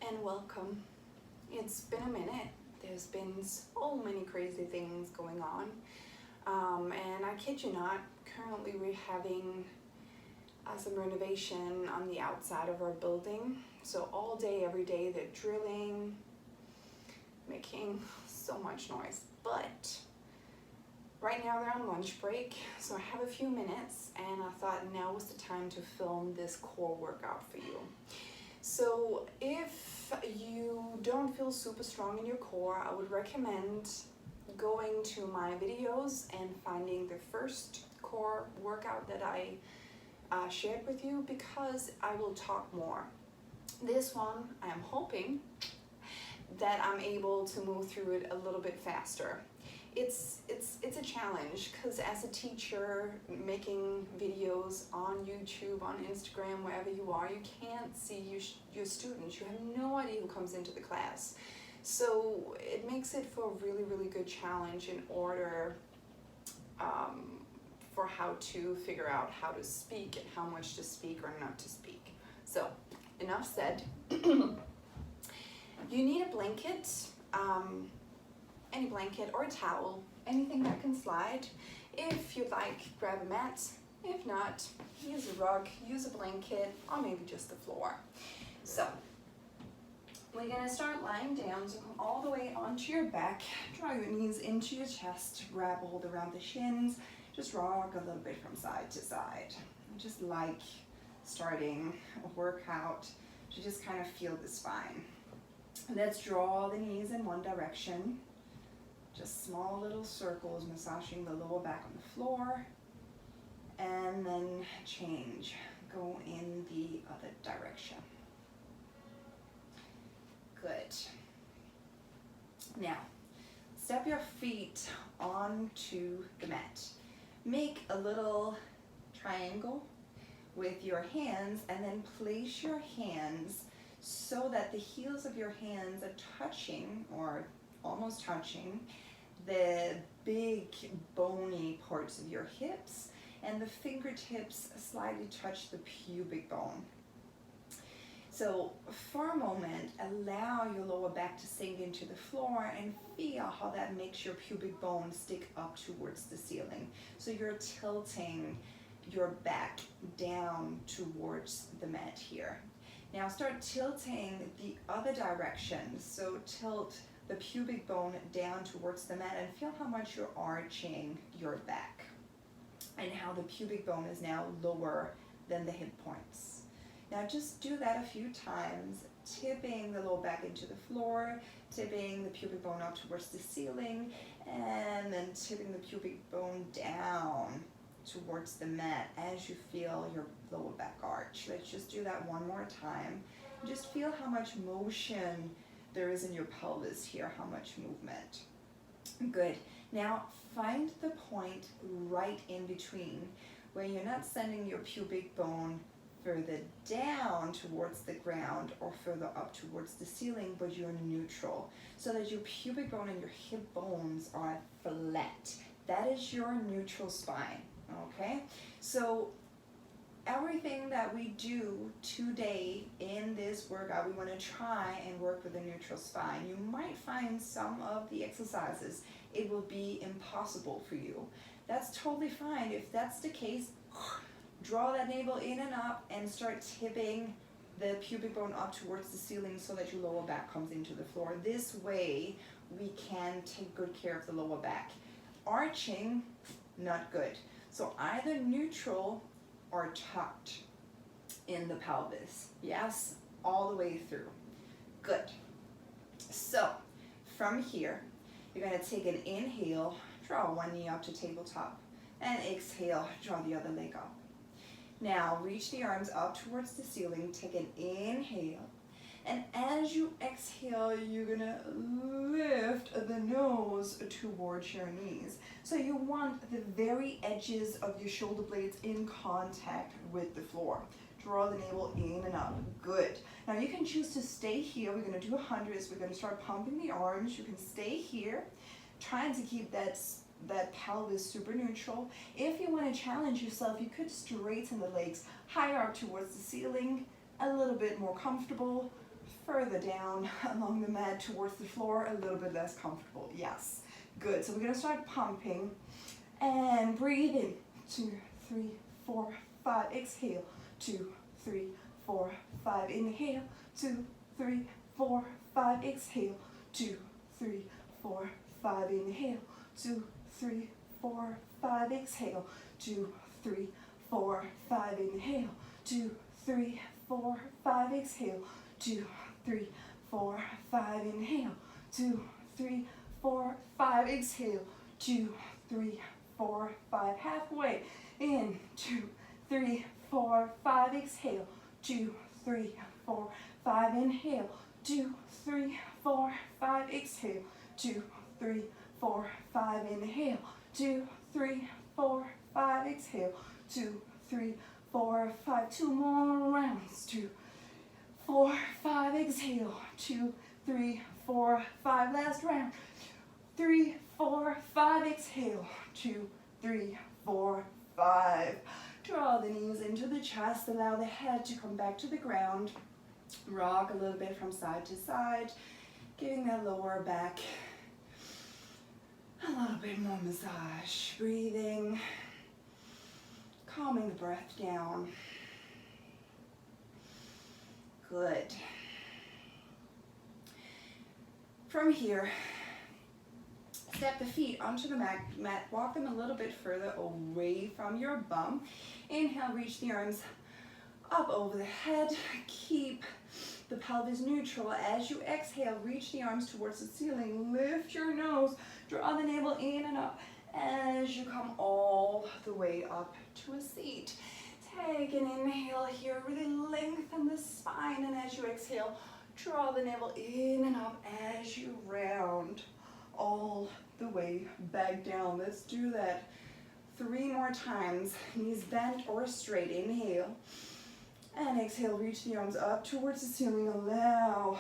and welcome. It's been a minute. There's been so many crazy things going on. And I kid you not, currently we're having some renovation on the outside of our building. So all day, every day, they're drilling, making so much noise. But right now they're on lunch break, so I have a few minutes and I thought now was the time to film this core workout for you. So if you don't feel super strong in your core, I would recommend going to my videos and finding the first core workout that I shared with you, because I will talk more. This one, I am hoping that I'm able to move through it a little bit faster. It's a challenge, because as a teacher making videos on YouTube, on Instagram, wherever you are, you can't see your students. You have no idea who comes into the class. So it makes it for a really, really good challenge in order for how to figure out how to speak and how much to speak or not to speak. So enough said. You need a blanket. Any blanket or a towel, anything that can slide. If you'd like, grab a mat. If not, use a rug, use a blanket, or maybe just the floor. So we're gonna start lying down, so come all the way onto your back, draw your knees into your chest, grab a hold around the shins, just rock a little bit from side to side. Just like starting a workout to just kind of feel the spine. Let's draw the knees in one direction. Just small little circles, massaging the lower back on the floor, and then change, go in the other direction. Good. Now, step your feet onto the mat. Make a little triangle with your hands, and then place your hands so that the heels of your hands are touching, or almost touching, the big bony parts of your hips, and the fingertips slightly touch the pubic bone. So for a moment, allow your lower back to sink into the floor and feel how that makes your pubic bone stick up towards the ceiling. So you're tilting your back down towards the mat here. Now start tilting the other direction. So tilt the pubic bone down towards the mat and feel how much you're arching your back and how the pubic bone is now lower than the hip points. Now just do that a few times, tipping the lower back into the floor, tipping the pubic bone up towards the ceiling, and then tipping the pubic bone down towards the mat as you feel your lower back arch. Let's just do that one more time. Just feel how much motion there is in your pelvis here, how much movement. Good. Now find the point right in between where you're not sending your pubic bone further down towards the ground or further up towards the ceiling, but you're neutral, so that your pubic bone and your hip bones are flat. That is your neutral spine. Okay, so everything that we do today in this workout, we want to try and work with a neutral spine. You might find some of the exercises it will be impossible for you. That's totally fine. If that's the case, draw that navel in and up and start tipping the pubic bone up towards the ceiling so that your lower back comes into the floor. This way we can take good care of the lower back. Arching, not good. So either neutral or tucked in the pelvis. Yes, all the way through. Good. So from here, you're going to take an inhale, draw one knee up to tabletop, and exhale, draw the other leg up. Now reach the arms up towards the ceiling, take an inhale, and as you exhale, you're going to lift the nose towards your knees. So you want the very edges of your shoulder blades in contact with the floor. Draw the navel in and up. Good. Now you can choose to stay here. We're going to do 100. We're going to start pumping the arms. You can stay here, trying to keep that pelvis super neutral. If you want to challenge yourself, you could straighten the legs higher up towards the ceiling, a little bit more comfortable. further down along the mat towards the floor, a little bit less comfortable. Yes, good. So we're gonna start pumping and breathe in. 2, 3, 4, 5. Exhale. 2, 3, 4, 5. Inhale. 2, 3, 4, 5. Exhale. 2, 3, 4, 5. Inhale. 2, 3, 4, 5. Exhale. 2, 3, 4, 5. Inhale. 2, 3, 4, 5. Exhale. 2, 3, 4, 5. Inhale. 2, 3, 4, 5. Exhale. 2, 3, 4, 5. Halfway. In. 2, 3, 4, 5. Exhale. 2, 3, 4, 5. Inhale. 2, 3, 4, 5. Exhale. 2, 3, 4, 5. Inhale. 2, 3, 4, 5. Exhale. 2, 3, 4, 5. 2 more rounds. 2, 4, 5. Exhale. 2, 3, 4, 5. Last round. 3, 4, 5. Exhale. 2, 3, 4, 5. Draw the knees into the chest. Allow the head to come back to the ground. Rock a little bit from side to side, giving that lower back a little bit more massage. Breathing, calming the breath down. Good. From here, step the feet onto the mat, walk them a little bit further away from your bum. Inhale, reach the arms up over the head. Keep the pelvis neutral. As you exhale, reach the arms towards the ceiling. Lift your nose, draw the navel in and up as you come all the way up to a seat. Take an inhale here, really lengthen the spine, and as you exhale, draw the navel in and up as you round all the way back down. Let's do that 3 more times. Knees bent or straight. Inhale. And exhale, reach the arms up towards the ceiling. Allow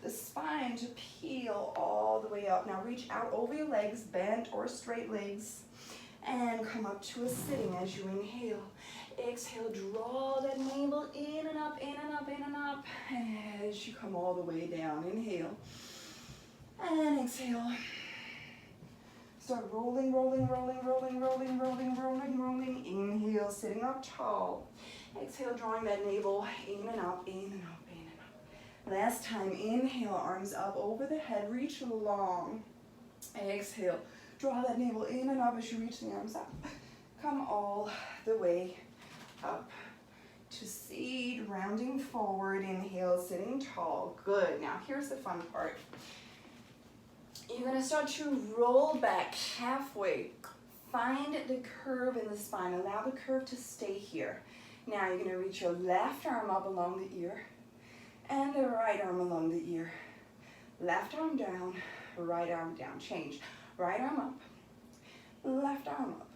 the spine to peel all the way up. Now reach out over your legs, bent or straight legs, and come up to a sitting as you inhale. Exhale, draw that navel in and up, in and up, in and up, as you come all the way down. Inhale. And exhale. Start rolling, rolling, rolling, rolling, rolling, rolling, rolling, rolling. Inhale, sitting up tall. Exhale, drawing that navel in and up, in and up, in and up. Last time, inhale, arms up over the head, reach long. Exhale, draw that navel in and up as you reach the arms up. Come all the way up to seat, rounding forward. Inhale, sitting tall. Good. Now, here's the fun part. You're going to start to roll back halfway. Find the curve in the spine. Allow the curve to stay here. Now you're going to reach your left arm up along the ear and the right arm along the ear. Left arm down, right arm down. Change. Right arm up, left arm up.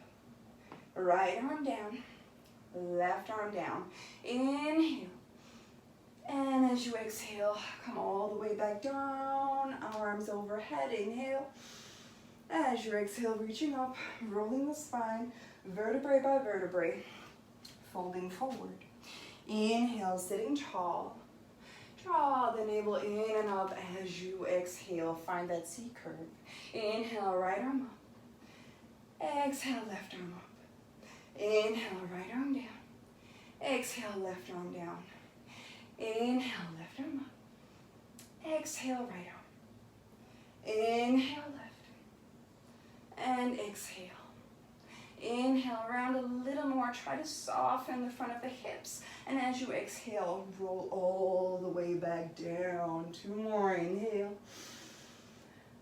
Right arm down, left arm down. Inhale. And as you exhale, come all the way back down, arms overhead. Inhale. As you exhale, reaching up, rolling the spine, vertebrae by vertebrae, folding forward. Inhale, sitting tall. Draw the navel in and up as you exhale. Find that C curve. Inhale, right arm up. Exhale, left arm up. Inhale, right arm down. Exhale, left arm down. Inhale, left arm up. Exhale, right arm. Inhale, left. And exhale. Inhale, round a little more. Try to soften the front of the hips. And as you exhale, roll all the way back down. 2 more. Inhale.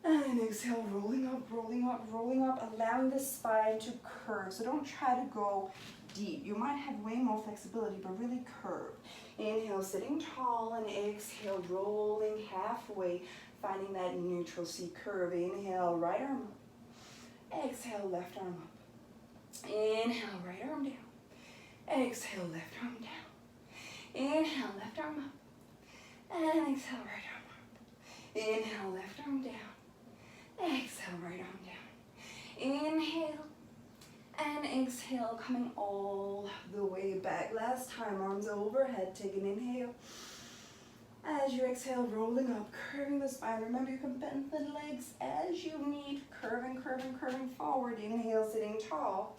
And exhale, rolling up, rolling up, rolling up, allowing the spine to curve. So don't try to go deep. You might have way more flexibility, but really curve. Inhale, sitting tall, and exhale, rolling halfway, finding that neutral C curve. Inhale, right arm up. Exhale, left arm up. Inhale, right arm down. Exhale, left arm down. Inhale, left arm up. And exhale, right arm up. Inhale, left arm down. Exhale, right arm down. Inhale and exhale, coming all the way back. Last time, arms overhead. Take an inhale. As you exhale, rolling up, curving the spine. Remember, you can bend the legs as you need, curving, curving, curving forward. Inhale, sitting tall.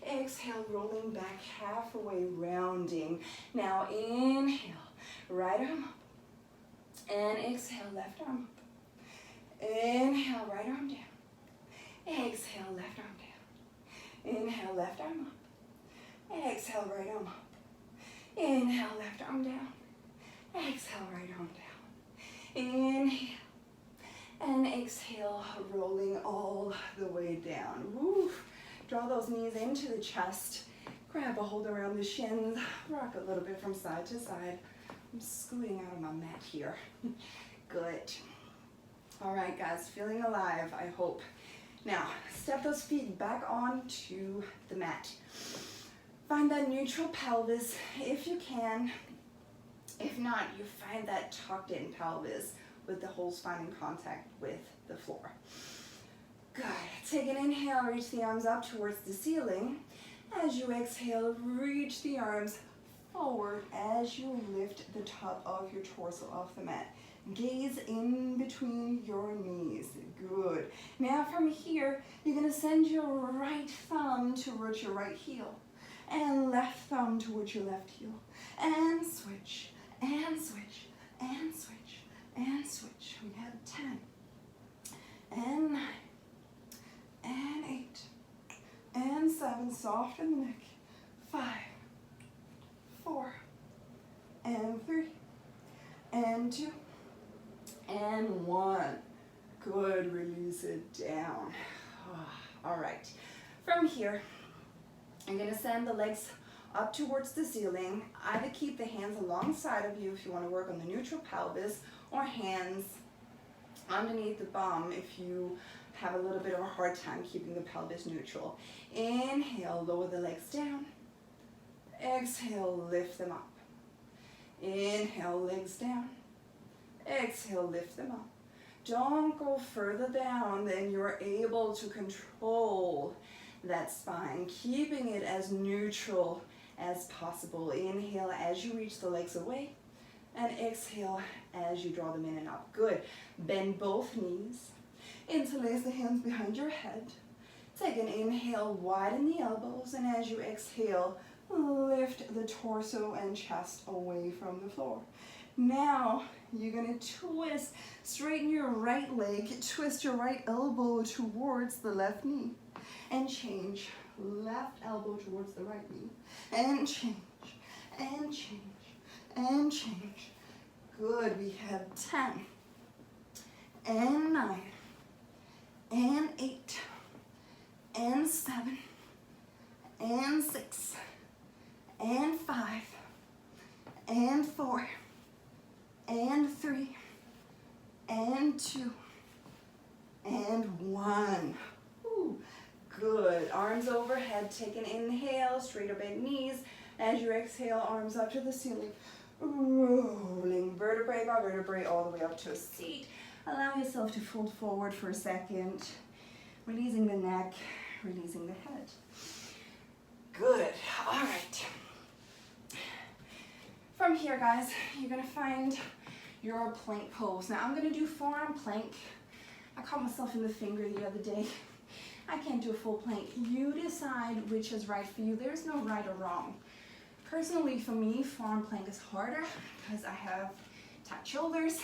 Exhale, rolling back halfway, rounding. Now inhale, right arm up. And exhale, left arm up. Inhale, right arm down. Exhale, left arm down. Inhale, left arm up. Exhale, right arm up. Inhale, left arm down. Exhale, right arm down. Inhale. And exhale, rolling all the way down. Woo. Draw those knees into the chest. Grab a hold around the shins. Rock a little bit from side to side. I'm scooting out of my mat here. Good. All right, guys, feeling alive, I hope. Now, step those feet back onto the mat. Find that neutral pelvis if you can. If not, you find that tucked in pelvis with the whole spine in contact with the floor. Good. Take an inhale, reach the arms up towards the ceiling. As you exhale, reach the arms forward as you lift the top of your torso off the mat. Gaze in between your knees. Good. Now from here, you're going to send your right thumb towards your right heel and left thumb towards your left heel. And switch, and switch, and switch, and switch. We have 10, and 9, and 8, and 7. Soften the neck. 5, 4, and 3, and 2, and 1. Good, release it down. All right, from here, I'm gonna send the legs up towards the ceiling. Either keep the hands alongside of you if you wanna work on the neutral pelvis, or hands underneath the bum if you have a little bit of a hard time keeping the pelvis neutral. Inhale, lower the legs down. Exhale, lift them up. Inhale, legs down. Exhale, lift them up. Don't go further down than you're able to control that spine, keeping it as neutral as possible. Inhale as you reach the legs away, and exhale as you draw them in and up. Good. Bend both knees. Interlace the hands behind your head. Take an inhale, widen the elbows, and as you exhale, lift the torso and chest away from the floor. Now, you're going to twist, straighten your right leg, twist your right elbow towards the left knee, and change. Left elbow towards the right knee, and change, and change, and change. Good, we have 10, and 9, and 8, and 7, and 6, and 5, and 4, and 3, and 2, and 1. Ooh, good. Arms overhead. Take an inhale, straighter bent knees. As you exhale, arms up to the ceiling. Rolling vertebrae by vertebrae all the way up to a seat. Allow yourself to fold forward for a second. Releasing the neck, releasing the head. Good. All right. From here, guys, you're going to find your plank pose. Now, I'm going to do forearm plank. I caught myself in the finger the other day. I can't do a full plank. You decide which is right for you. There's no right or wrong. Personally, for me, forearm plank is harder because I have tight shoulders,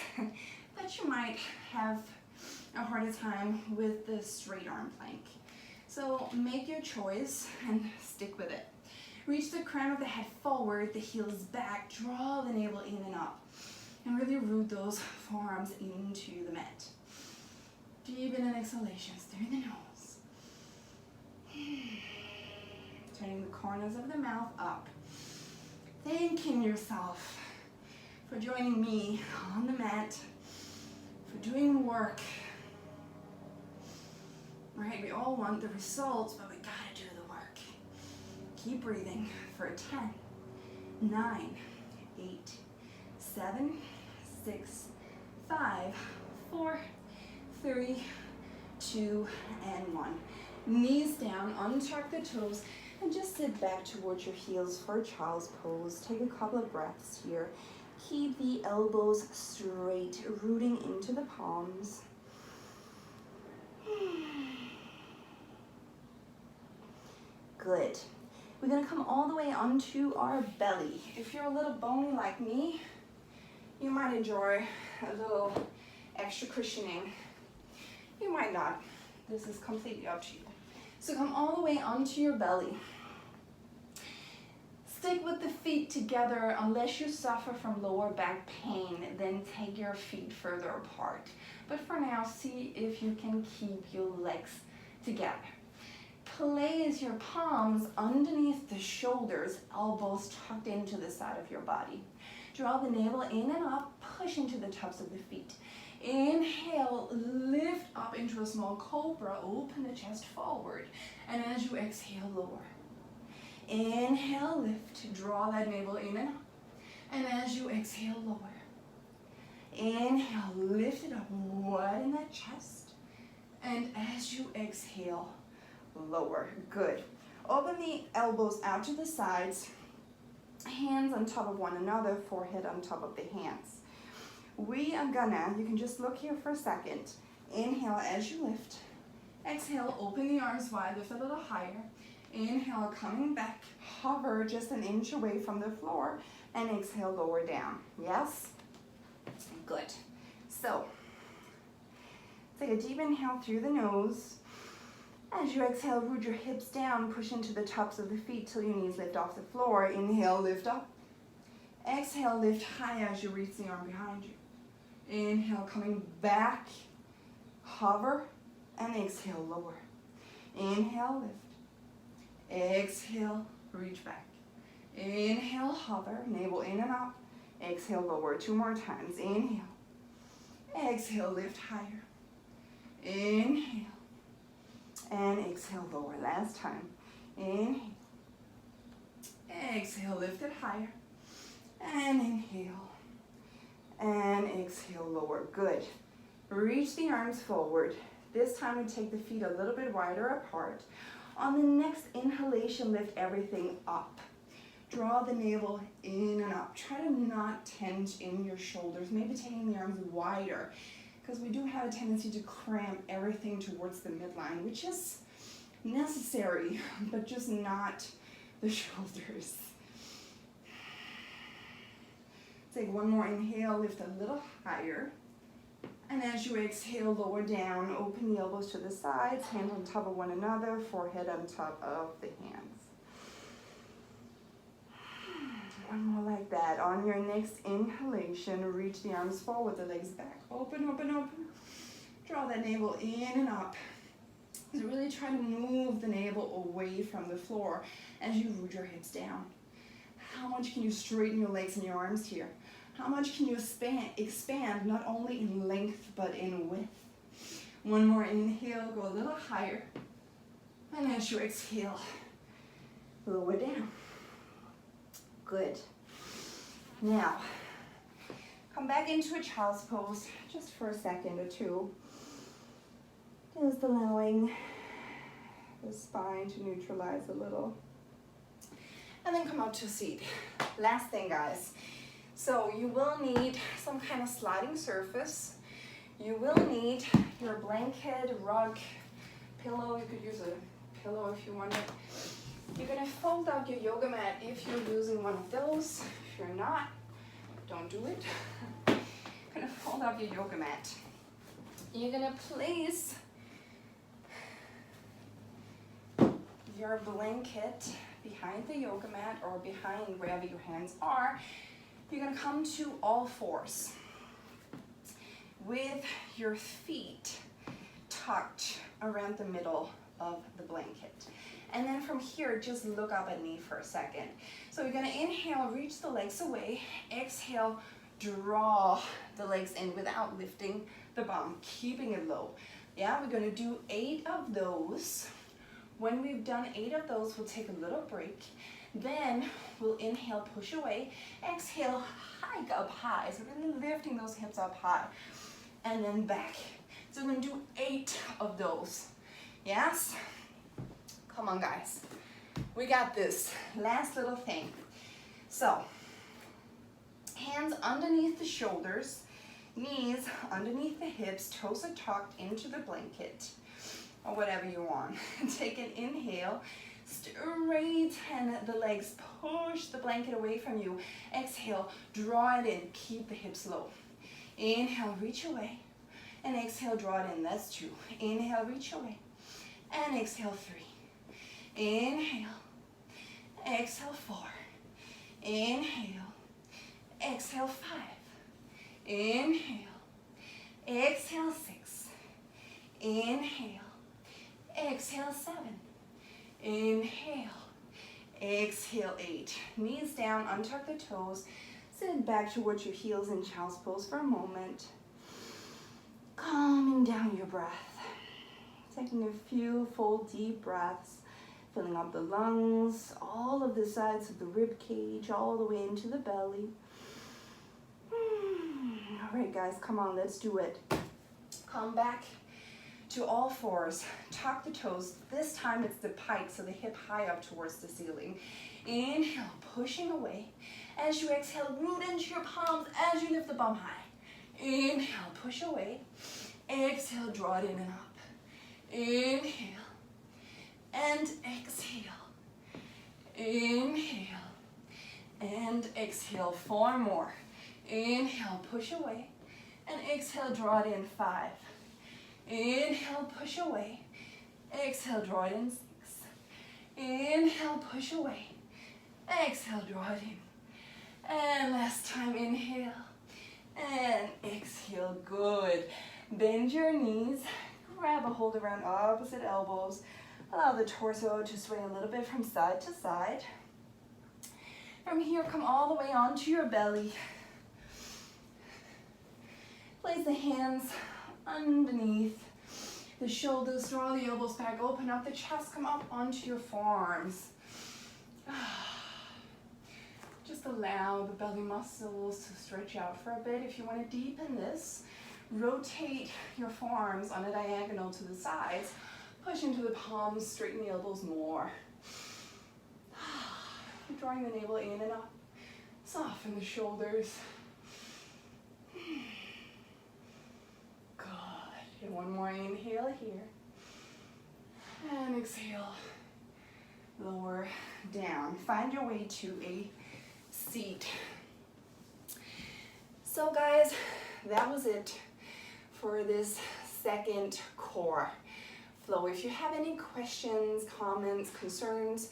but you might have a harder time with the straight arm plank. So make your choice and stick with it. Reach the crown of the head forward, the heels back, draw the navel in and up, and really root those forearms into the mat. Deep in and exhalations through the nose. Turning the corners of the mouth up. Thanking yourself for joining me on the mat, for doing work. Right, we all want the results, but we gotta do the work. Keep breathing for 10, 9, 8, 7, 6, 5, 4, 3, 2, and 1. Knees down, untuck the toes, and just sit back towards your heels for child's pose. Take a couple of breaths here. Keep the elbows straight, rooting into the palms. Good. We're gonna come all the way onto our belly. If you're a little bony like me, you might enjoy a little extra cushioning. You might not. This is completely up to you. So come all the way onto your belly. Stick with the feet together unless you suffer from lower back pain, then take your feet further apart. But for now, see if you can keep your legs together. Place your palms underneath the shoulders, elbows tucked into the side of your body. Draw the navel in and up, push into the tops of the feet. Inhale, lift up into a small cobra, open the chest forward. And as you exhale, lower. Inhale, lift, draw that navel in and up. And as you exhale, lower. Inhale, lift it up, widen that chest. And as you exhale, lower. Good. Open the elbows out to the sides, hands on top of one another, forehead on top of the hands. We are gonna, you can just look here for a second. Inhale as you lift. Exhale, open the arms wide, lift a little higher. Inhale, coming back, hover just an inch away from the floor, and exhale, lower down. Yes? Good. So, take a deep inhale through the nose. As you exhale, root your hips down, push into the tops of the feet till your knees lift off the floor. Inhale, lift up. Exhale, lift high as you reach the arm behind you. Inhale, coming back, hover, and exhale, lower. Inhale, lift. Exhale, reach back. Inhale, hover, navel in and up. Exhale, lower. 2 more times. Inhale. Exhale, lift higher. Inhale. And exhale, lower. Last time. Inhale. Exhale, lift it higher. And inhale. And exhale, lower. Good. Reach the arms forward. This time we take the feet a little bit wider apart. On the next inhalation, lift everything up. Draw the navel in and up. Try to not tense in your shoulders, maybe taking the arms wider, because we do have a tendency to cramp everything towards the midline, which is necessary, but just not the shoulders. Take one more inhale, lift a little higher. And as you exhale, lower down, open the elbows to the sides, hands on top of one another, forehead on top of the hands. One more like that. On your next inhalation, reach the arms forward, the legs back. Open, open, open. Draw that navel in and up. So really try to move the navel away from the floor as you root your hips down. How much can you straighten your legs and your arms here? How much can you expand not only in length but in width? One more inhale, go a little higher. And as you exhale, lower down. Good. Now, come back into a child's pose just for a second or two. Just allowing the spine to neutralize a little. And then come out to a seat. Last thing, guys. So you will need some kind of sliding surface. You will need your blanket, rug, pillow. You could use a pillow if you want it. You're gonna fold out your yoga mat if you're using one of those. If you're not, don't do it. You're gonna fold out your yoga mat. You're gonna place your blanket behind the yoga mat or behind wherever your hands are. You're gonna come to all fours with your feet tucked around the middle of the blanket. And then from here, just look up at me for a second. So you're gonna inhale, reach the legs away. Exhale, draw the legs in without lifting the bum, keeping it low. Yeah, we're gonna do 8 of those. When we've done 8 of those, we'll take a little break. Then we'll inhale, push away. Exhale, hike up high. So really lifting those hips up high. And then back. So we're gonna do 8 of those. Yes? Come on, guys. We got this. Last little thing. So, Hands underneath the shoulders, knees underneath the hips, toes are tucked into the blanket, or whatever you want. Take an inhale, straighten the legs, push the blanket away from you. Exhale, draw it in, keep the hips low. Inhale, reach away, and exhale, draw it in. That's 2. Inhale, reach away, and exhale, 3. Inhale, exhale, 4. Inhale, exhale, 5. Inhale, exhale, 6. Inhale, exhale, 7. Inhale, exhale, 8. Knees down, untuck the toes. Sit back towards your heels in child's pose for a moment. Calming down your breath. Taking a few full deep breaths, filling up the lungs, all of the sides of the rib cage, all the way into the belly. All right, guys, come on, let's do it. Come back to all fours. Tuck the toes. This time it's the pike, so the hip high up towards the ceiling. Inhale, pushing away. As you exhale, root into your palms as you lift the bum high. Inhale, push away. Exhale, draw it in and up. Inhale and exhale. Inhale and exhale. 4 more. Inhale, push away. And exhale, draw it in. 5. Inhale, push away. Exhale, draw it in. 6. Inhale, push away. Exhale, draw it in. And last time, inhale and exhale. Good. Bend your knees. Grab a hold around opposite elbows. Allow the torso to sway a little bit from side to side. From here, come all the way onto your belly. Place the hands underneath the shoulders. Draw the elbows back. Open up the chest. Come up onto your forearms. Just allow the belly muscles to stretch out for a bit. If you want to deepen this, rotate your forearms on a diagonal to the sides. Push into the palms, straighten the elbows more. Keep drawing the navel in and up. Soften the shoulders. Good. And one more inhale here. And exhale. Lower down. Find your way to a seat. So guys, that was it for this second core flow. If you have any questions, comments, concerns,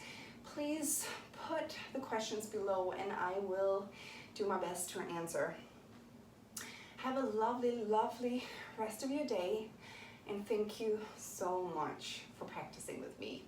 please put the questions below and I will do my best to answer. Have a lovely, lovely rest of your day, and thank you so much for practicing with me.